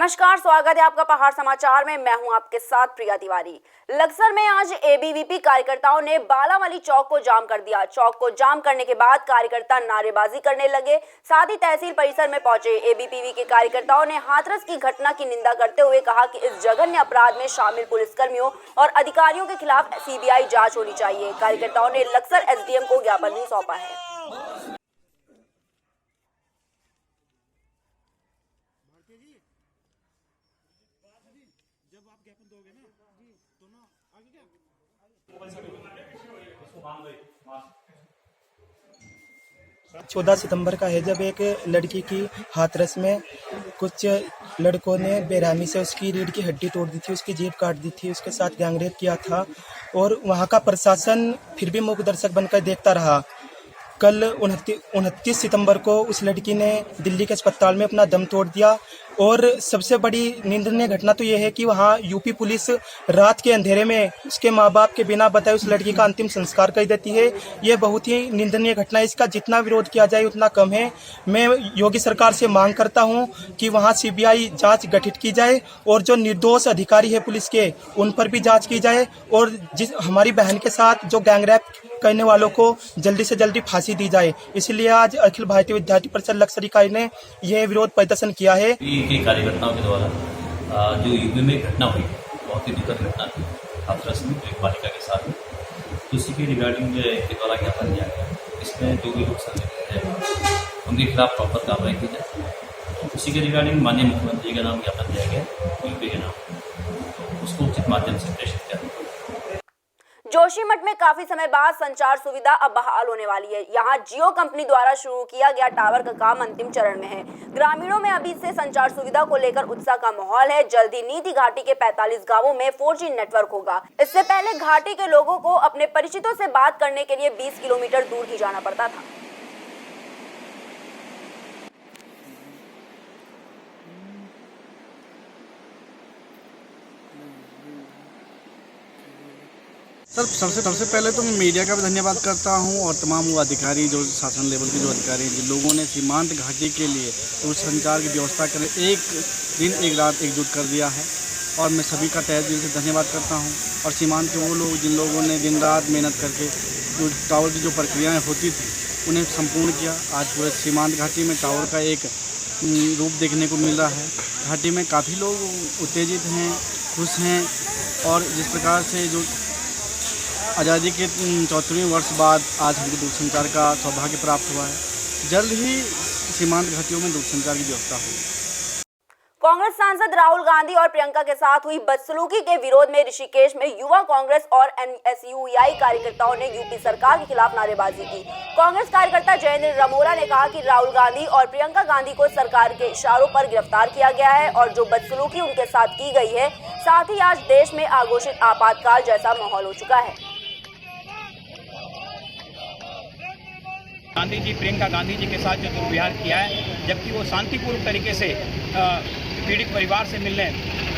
नमस्कार, स्वागत है आपका पहाड़ समाचार में। मैं हूं आपके साथ प्रिया तिवारी। लक्सर में आज एबीवीपी कार्यकर्ताओं ने बालावाली चौक को जाम कर दिया। चौक को जाम करने के बाद कार्यकर्ता नारेबाजी करने लगे। साथ ही तहसील परिसर में पहुंचे एबीवीपी के कार्यकर्ताओं ने हाथरस की घटना की निंदा करते हुए कहा कि इस जघन्य अपराध में शामिल पुलिसकर्मियों और अधिकारियों के खिलाफ सीबीआई जांच होनी चाहिए। कार्यकर्ताओं ने लक्सर एसडीएम को ज्ञापन भी सौंपा है। जब आप ज्ञापन दोगे ना तो ना आगे क्या 14 सितंबर का है, जब एक लड़की की हाथरस में कुछ लड़कों ने बेरहमी से उसकी रीढ़ की हड्डी तोड़ दी थी, उसकी जीभ काट दी थी, उसके साथ गैंगरेप किया था और वहाँ का प्रशासन फिर भी मूक दर्शक बनकर देखता रहा। कल 29 सितंबर को उस लड़की ने दिल्ली के अस्पताल में अपना दम तोड़ दिया। और सबसे बड़ी निंदनीय घटना तो यह है कि वहाँ यूपी पुलिस रात के अंधेरे में उसके माँ बाप के बिना बताए उस लड़की का अंतिम संस्कार कर देती है। ये बहुत ही निंदनीय घटना है। इसका जितना विरोध किया जाए उतना कम है। मैं योगी सरकार से मांग करता हूँ कि वहाँ सीबीआई जांच गठित की जाए और जो निर्दोष अधिकारी है पुलिस के उन पर भी जांच की जाए और जिस हमारी बहन के साथ जो गैंगरेप करने वालों को जल्दी से जल्दी फांसी दी जाए। इसलिए आज अखिल भारतीय विद्यार्थी परिषद लक्सर इकाई ने यह विरोध प्रदर्शन किया है। के कार्यकर्ताओं के द्वारा जो यूपी में घटना हुई, बहुत ही दुखद घटना थी हाथरस में एक बालिका के साथ, तो उसी के रिगार्डिंग के द्वारा ज्ञापन दिया गया। इसमें जो भी लोग संलिप्त हैं उनके खिलाफ प्रॉपर कार्रवाई की जाए। उसी के रिगार्डिंग माननीय मुख्यमंत्री के नाम ज्ञापन दिया गया यूपी के नाम, तो उसको उचित माध्यम से प्रेषित किया। जोशीमठ में काफी समय बाद संचार सुविधा अब बहाल होने वाली है। यहां जियो कंपनी द्वारा शुरू किया गया टावर का काम अंतिम चरण में है। ग्रामीणों में अभी से संचार सुविधा को लेकर उत्साह का माहौल है। जल्द ही नीति घाटी के 45 गांवों में 4G नेटवर्क होगा। इससे पहले घाटी के लोगों को अपने परिचितों से बात करने के लिए 20 किलोमीटर दूर ही जाना पड़ता था। सर, सबसे पहले तो मैं मीडिया का भी धन्यवाद करता हूं और तमाम वो अधिकारी जो शासन लेवल के जो अधिकारी हैं जिन लोगों ने सीमांत घाटी के लिए तो संचार की व्यवस्था करें एक दिन एक रात एकजुट कर दिया है और मैं सभी का तहे दिल से धन्यवाद करता हूं। और सीमांत के वो लोग जिन लोगों ने दिन रात मेहनत करके जो टावर की जो प्रक्रियाएँ होती थी उन्हें संपूर्ण किया। आज पूरे सीमांत घाटी में टावर का एक रूप देखने को मिल रहा है। घाटी में काफ़ी लोग उत्तेजित हैं, खुश हैं और जिस प्रकार से जो आज़ादी के 74वें वर्ष बाद आज हमको दूरसंचार का सौभाग्य प्राप्त हुआ है। जल्द ही सीमांत घाटियों में दूरसंचार की व्यवस्था होगी। कांग्रेस सांसद राहुल गांधी और प्रियंका के साथ हुई बदसलूकी के विरोध में ऋषिकेश में युवा कांग्रेस और एनएसयूआई कार्यकर्ताओं ने यूपी सरकार के खिलाफ नारेबाजी की। कांग्रेस कार्यकर्ता जयेंद्र रमोला ने कहा कि राहुल गांधी और प्रियंका गांधी को सरकार के इशारों पर गिरफ्तार किया गया है और जो बदसलूकी उनके साथ की गई है, साथ ही आज देश में आघोषित आपातकाल जैसा माहौल हो चुका है। गांधी जी प्रियंका गांधी जी के साथ जो दुर्व्यवहार किया है, जबकि वो शांतिपूर्ण तरीके से पीड़ित परिवार से मिलने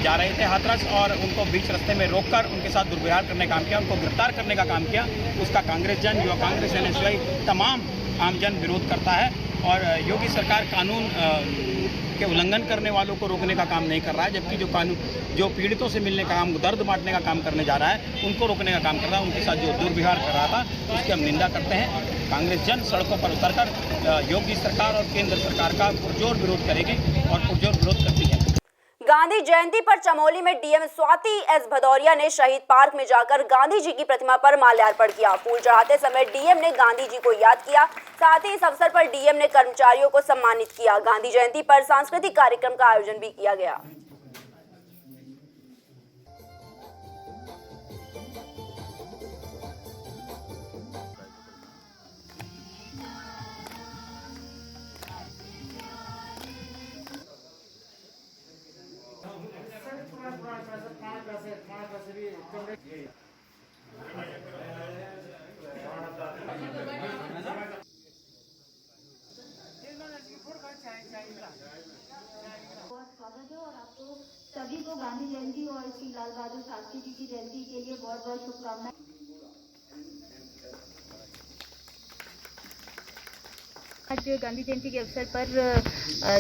जा रहे थे हाथरस और उनको बीच रास्ते में रोककर उनके साथ दुर्व्यवहार करने का काम किया, उनको गिरफ्तार करने का काम किया। उसका कांग्रेस जन, युवा कांग्रेस, एनएसयूआई तमाम आमजन विरोध करता है और योगी सरकार कानून के उल्लंघन करने वालों को रोकने का काम नहीं कर रहा है, जबकि जो कानून जो पीड़ितों से मिलने का काम, दर्द बांटने का काम करने जा रहा है, उनको रोकने का काम कर रहा है। उनके साथ जो दुर्व्यवहार कर रहा था उसकी हम निंदा करते हैं। कांग्रेस जन सड़कों पर उतरकर योगी सरकार और केंद्र सरकार का पुरजोर विरोध करेगी और पुरजोर विरोध करती है। गांधी जयंती पर चमोली में डीएम स्वाति एस भदौरिया ने शहीद पार्क में जाकर गांधी जी की प्रतिमा पर माल्यार्पण किया। फूल चढ़ाते समय डीएम ने गांधी जी को याद किया। साथ ही इस अवसर पर डीएम ने कर्मचारियों को सम्मानित किया। गांधी जयंती पर सांस्कृतिक कार्यक्रम का आयोजन भी किया गया। सभी को गांधी जयंती और श्री लाल बहादुर शास्त्री जी की जयंती के लिए बहुत बहुत शुभकामनाएं। आज गांधी जयंती के अवसर पर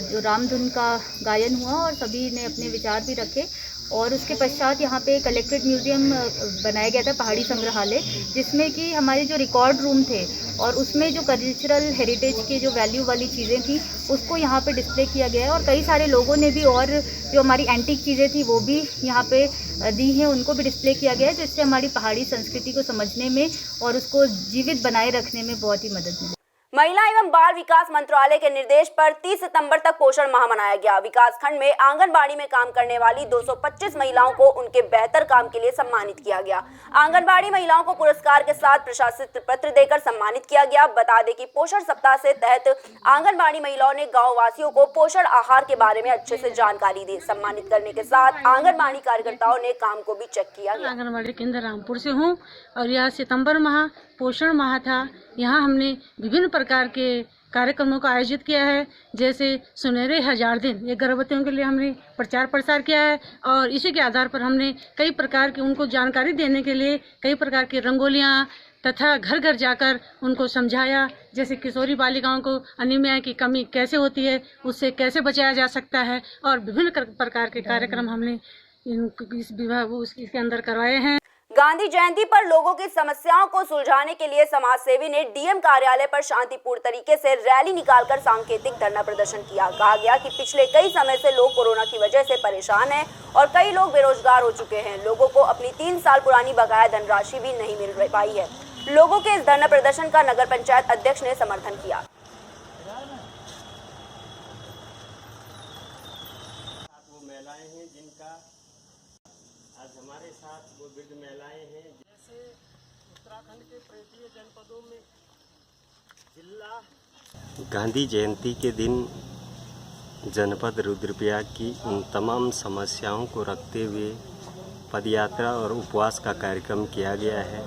जो रामधुन का गायन हुआ और सभी ने अपने विचार भी रखे और उसके पश्चात यहाँ पे कलेक्ट्रेट म्यूजियम बनाया गया था, पहाड़ी संग्रहालय, जिसमें कि हमारे जो रिकॉर्ड रूम थे और उसमें जो कल्चरल हेरिटेज की जो वैल्यू वाली चीज़ें थी उसको यहाँ पे डिस्प्ले किया गया है और कई सारे लोगों ने भी और जो हमारी एंटीक चीज़ें थी वो भी यहाँ पे दी हैं, उनको भी डिस्प्ले किया गया है, जिससे हमारी पहाड़ी संस्कृति को समझने में और उसको जीवित बनाए रखने में बहुत ही मदद मिली। महिला एवं बाल विकास मंत्रालय के निर्देश पर 30 सितंबर तक पोषण माह मनाया गया। विकास खंड में आंगनबाड़ी में काम करने वाली 225 महिलाओं को उनके बेहतर काम के लिए सम्मानित किया गया। आंगनबाड़ी महिलाओं को पुरस्कार के साथ प्रशासित पत्र देकर सम्मानित किया गया। बता दें कि पोषण सप्ताह से तहत आंगनबाड़ी महिलाओं ने गाँव वासियों को पोषण आहार के बारे में अच्छे से जानकारी दी। सम्मानित करने के साथ आंगनबाड़ी कार्यकर्ताओं ने काम को भी चेक किया। आंगनबाड़ी केंद्र रामपुर से हूँ और यह सितंबर माह पोषण माह था। यहाँ हमने विभिन्न प्रकार के कार्यक्रमों का आयोजित किया है, जैसे सुनहरे 1000 दिन, ये गर्भवतियों के लिए हमने प्रचार प्रसार किया है और इसी के आधार पर हमने कई प्रकार की उनको जानकारी देने के लिए कई प्रकार की रंगोलियाँ तथा घर घर जाकर उनको समझाया, जैसे किशोरी बालिकाओं को अनीमिया की कमी कैसे होती है, उससे कैसे बचाया जा सकता है और विभिन्न प्रकार के कार्यक्रम हमने इस विभाग इसके अंदर करवाए हैं। गांधी जयंती पर लोगों की समस्याओं को सुलझाने के लिए समाज सेवी ने डीएम कार्यालय पर शांतिपूर्ण तरीके से रैली निकालकर सांकेतिक धरना प्रदर्शन किया। कहा गया कि पिछले कई समय से लोग कोरोना की वजह से परेशान हैं और कई लोग बेरोजगार हो चुके हैं। लोगों को अपनी 3 साल पुरानी बकाया धनराशि भी नहीं मिल पाई है। लोगों के इस धरना प्रदर्शन का नगर पंचायत अध्यक्ष ने समर्थन किया। हमारे साथ वो वृद्ध महिलाएं हैं, जैसे उत्तराखंड के 35 जनपदों में जिला। गांधी जयंती के दिन जनपद रुद्रप्रयाग की उन तमाम समस्याओं को रखते हुए पदयात्रा और उपवास का कार्यक्रम किया गया है,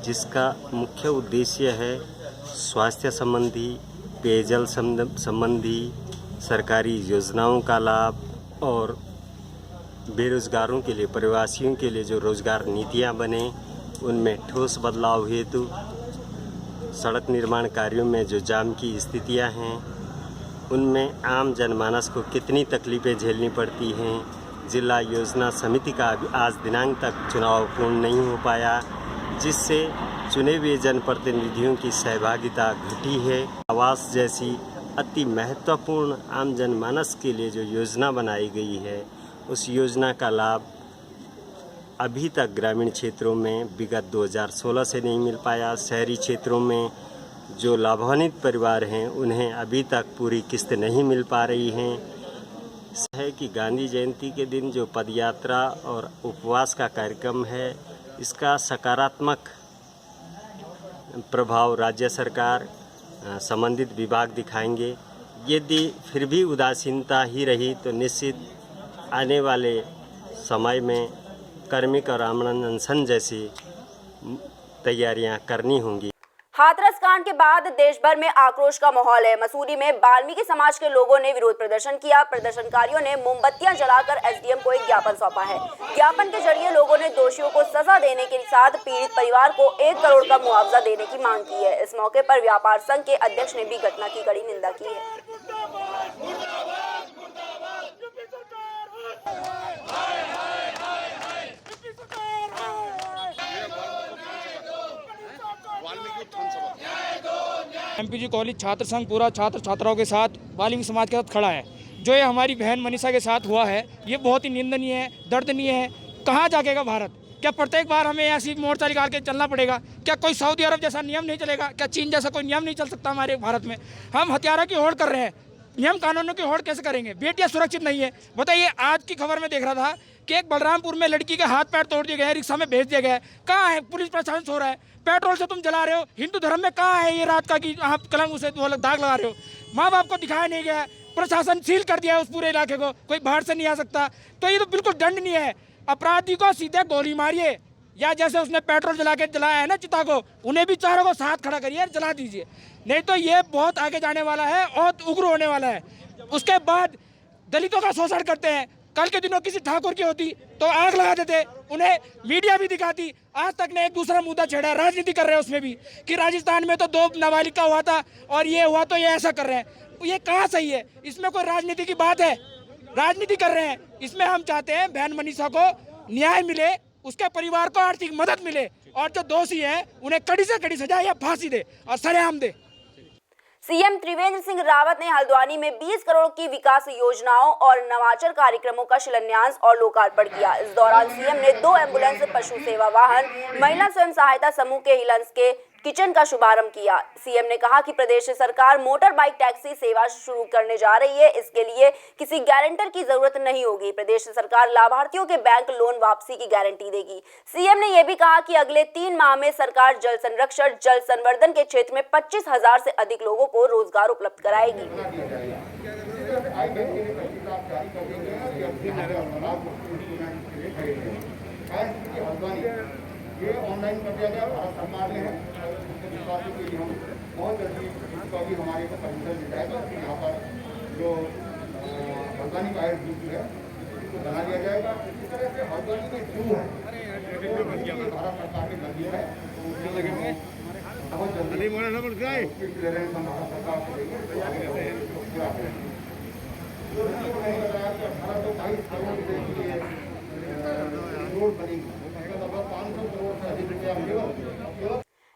जिसका मुख्य उद्देश्य है स्वास्थ्य संबंधी, पेयजल संबंधी सरकारी योजनाओं का लाभ और बेरोजगारों के लिए, प्रवासियों के लिए जो रोजगार नीतियां बने उनमें ठोस बदलाव हेतु सड़क निर्माण कार्यों में जो जाम की स्थितियां हैं उनमें आम जनमानस को कितनी तकलीफ़ें झेलनी पड़ती हैं। जिला योजना समिति का आज दिनांक तक चुनाव पूर्ण नहीं हो पाया, जिससे चुने हुए जनप्रतिनिधियों की सहभागिता घटी है। आवास जैसी अति महत्वपूर्ण आम जनमानस के लिए जो योजना बनाई गई है उस योजना का लाभ अभी तक ग्रामीण क्षेत्रों में विगत 2016 से नहीं मिल पाया। शहरी क्षेत्रों में जो लाभान्वित परिवार हैं उन्हें अभी तक पूरी किस्त नहीं मिल पा रही हैं। है कि गांधी जयंती के दिन जो पदयात्रा और उपवास का कार्यक्रम है, इसका सकारात्मक प्रभाव राज्य सरकार, संबंधित विभाग दिखाएंगे। यदि फिर भी उदासीनता ही रही तो निश्चित आने वाले समय में कार्मिक और आमरण अनशन जैसी तैयारियां करनी होंगी। हाथरस कांड के बाद देश भर में आक्रोश का माहौल है। मसूरी में वाल्मीकि समाज के लोगों ने विरोध प्रदर्शन किया। प्रदर्शनकारियों ने मोमबत्तियां जलाकर एसडीएम को एक ज्ञापन सौंपा है। ज्ञापन के जरिए लोगों ने दोषियों को सजा देने के साथ पीड़ित परिवार को 1 करोड़ का मुआवजा देने की मांग की है। इस मौके पर व्यापार संघ के अध्यक्ष ने भी घटना की कड़ी निंदा की है। एमपीजी कॉलेज छात्र संघ पूरा छात्र छात्राओं के साथ वाल्मीकि समाज के साथ खड़ा है। जो ये हमारी बहन मनीषा के साथ हुआ है ये बहुत ही निंदनीय है, दर्दनीय है। कहाँ जाएगा भारत? क्या प्रत्येक बार हमें ऐसी मोर्चा निकाल के चलना पड़ेगा? क्या कोई सऊदी अरब जैसा नियम नहीं चलेगा? क्या चीन जैसा कोई नियम नहीं चल सकता हमारे भारत में? हम हथियारों की होड़ कर रहे हैं, नियम कानूनों की होड़ कैसे करेंगे? बेटियां सुरक्षित नहीं है। बताइए, आज की खबर में देख रहा था कि एक बलरामपुर में लड़की के हाथ पैर तोड़ दिए गए, रिक्शा में भेज दिया गया है। कहाँ है पुलिस प्रशासन? सो रहा है। पेट्रोल से तुम जला रहे हो। हिंदू धर्म में कहाँ है ये रात का कि आप कलंक उसे दाग लगा रहे हो? माँ बाप को दिखाया नहीं गया, प्रशासन सील कर दिया है उस पूरे इलाके को, कोई बाहर से नहीं आ सकता। तो ये तो बिल्कुल दंडनीय है। अपराधी को सीधे गोली मारिए, या जैसे उसने पेट्रोल जला के जलाया है ना चिता को, उन्हें भी चारों को साथ खड़ा करिए, जला दीजिए। नहीं तो ये बहुत आगे जाने वाला है और उग्र होने वाला है। उसके बाद दलितों का शोषण करते हैं, कल के दिनों किसी ठाकुर की होती तो आग लगा देते, उन्हें मीडिया भी दिखाती। आज तक ने एक दूसरा मुद्दा छेड़ा, राजनीति कर रहे हैं उसमें भी कि राजस्थान में तो 2 नाबालिग का हुआ था और ये हुआ तो ये ऐसा कर रहे हैं। ये कहाँ सही है? इसमें कोई राजनीति की बात है? राजनीति कर रहे हैं। इसमें हम चाहते हैं बहन मनीषा को न्याय मिले, उसके परिवार को आर्थिक मदद मिले और जो दोषी हैं उन्हें कड़ी से कड़ी सजा या फांसी दे और सरेआम दे। सीएम त्रिवेंद्र सिंह रावत ने हल्द्वानी में 20 करोड़ की विकास योजनाओं और नवाचार कार्यक्रमों का शिलान्यास और लोकार्पण किया। इस दौरान सीएम ने 2 एम्बुलेंस, पशु सेवा वाहन, महिला स्वयं सहायता समूह के हिलन्स के किचन का शुभारंभ किया। सीएम ने कहा कि प्रदेश सरकार मोटर बाइक टैक्सी सेवा शुरू करने जा रही है। इसके लिए किसी गारंटर की जरूरत नहीं होगी। प्रदेश सरकार लाभार्थियों के बैंक लोन वापसी की गारंटी देगी। सीएम ने यह भी कहा कि अगले 3 माह में सरकार जल संरक्षण, जल संवर्धन के क्षेत्र में 25,000 से अधिक लोगों को रोजगार उपलब्ध कराएगी। ये ऑनलाइन कर दिया गया भारत सरकार ने, के लिए हम बहुत जल्दी इसको अभी हमारे को परमिशन मिल जाएगा कि यहाँ पर जो हल्द्वानी का आयुष है उसको बना दिया जाएगा। इसी तरह से हल्द्वानी में जू है भारत सरकार की नदी है, बहुत जल्दी क्लियरेंस हम भारत सरकार को देंगे। रोड बनेगी,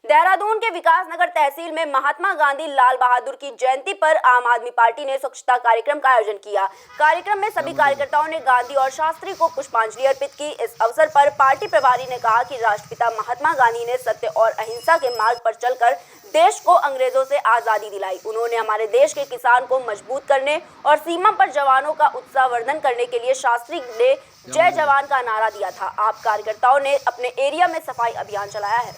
देहरादून के विकास नगर तहसील में महात्मा गांधी लाल बहादुर की जयंती पर आम आदमी पार्टी ने स्वच्छता कार्यक्रम का आयोजन किया। कार्यक्रम में सभी कार्यकर्ताओं ने गांधी और शास्त्री को पुष्पांजलि अर्पित की। इस अवसर पर पार्टी प्रभारी ने कहा कि राष्ट्रपिता महात्मा गांधी ने सत्य और अहिंसा के मार्ग पर चलकर देश को अंग्रेजों से आजादी दिलाई। उन्होंने हमारे देश के किसान को मजबूत करने और सीमा पर जवानों का उत्साहवर्धन करने के लिए शास्त्री ने जय जवान का नारा दिया था। आप कार्यकर्ताओं ने अपने एरिया में सफाई अभियान चलाया है।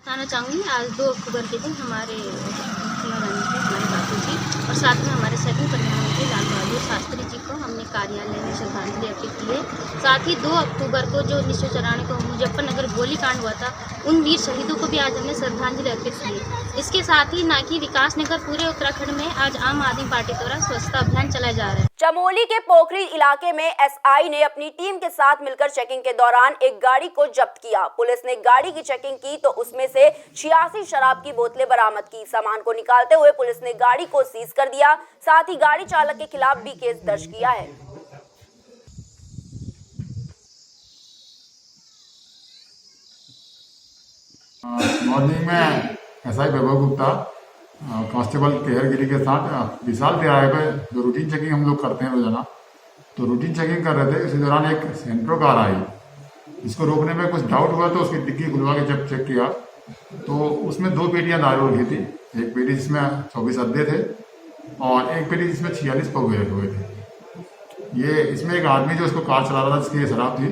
बताना चाहूँगी, आज 2 अक्टूबर के दिन हमारे महात्मा गांधी जी, हमारे बापू जी और साथ में हमारे सभी प्रधानमंत्री लाल बहादुर शास्त्री जी को हमने कार्यालय में श्रद्धांजलि अर्पित की है। साथ ही 2 अक्टूबर को जो 1994 को मुजफ्फरनगर गोलीकांड हुआ था, उन वीर शहीदों को भी आज हमने श्रद्धांजलि अर्पित की है। इसके साथ ही नाकी विकास नगर पूरे उत्तराखंड में आज आम आदमी पार्टी द्वारा स्वच्छता अभियान चलाया जा रहा है। चमोली के पोखरी इलाके में एसआई ने अपनी टीम के साथ मिलकर चेकिंग के दौरान एक गाड़ी को जब्त किया। पुलिस ने गाड़ी की चेकिंग की तो उसमें से 86 शराब की बोतलें बरामद की। सामान को निकालते हुए पुलिस ने गाड़ी को सीज कर दिया। साथ ही गाड़ी चालक के खिलाफ भी केस दर्ज किया है। मॉर्निंग में एसआई वैभव गुप्ता कांस्टेबल केहरगिरी के साथ विशाल तिराहे पे जो रूटीन चेकिंग हम लोग करते हैं रोजाना, तो रूटीन चेकिंग कर रहे थे। इसी दौरान एक सेंट्रो कार आई, जिसको रोकने में कुछ डाउट हुआ तो उसकी डिग्गी खुलवा के जब चेक किया तो उसमें 2 पेटियां दारू रखी थी। एक पेटी जिसमें 24 अड्डे थे और एक पेटी जिसमें 46 पौधे रखे हुए थे। इसमें एक आदमी जो उसको कार चला रहा था, जिसकी शराब थी,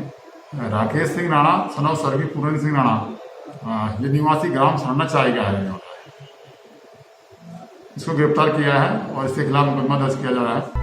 राकेश सिंह राणा सनौ सर्वी पूरन सिंह राणा, ये निवासी ग्राम सरना चाय का है। इसको गिरफ्तार किया है और इसके खिलाफ मुकदमा दर्ज किया जा रहा है।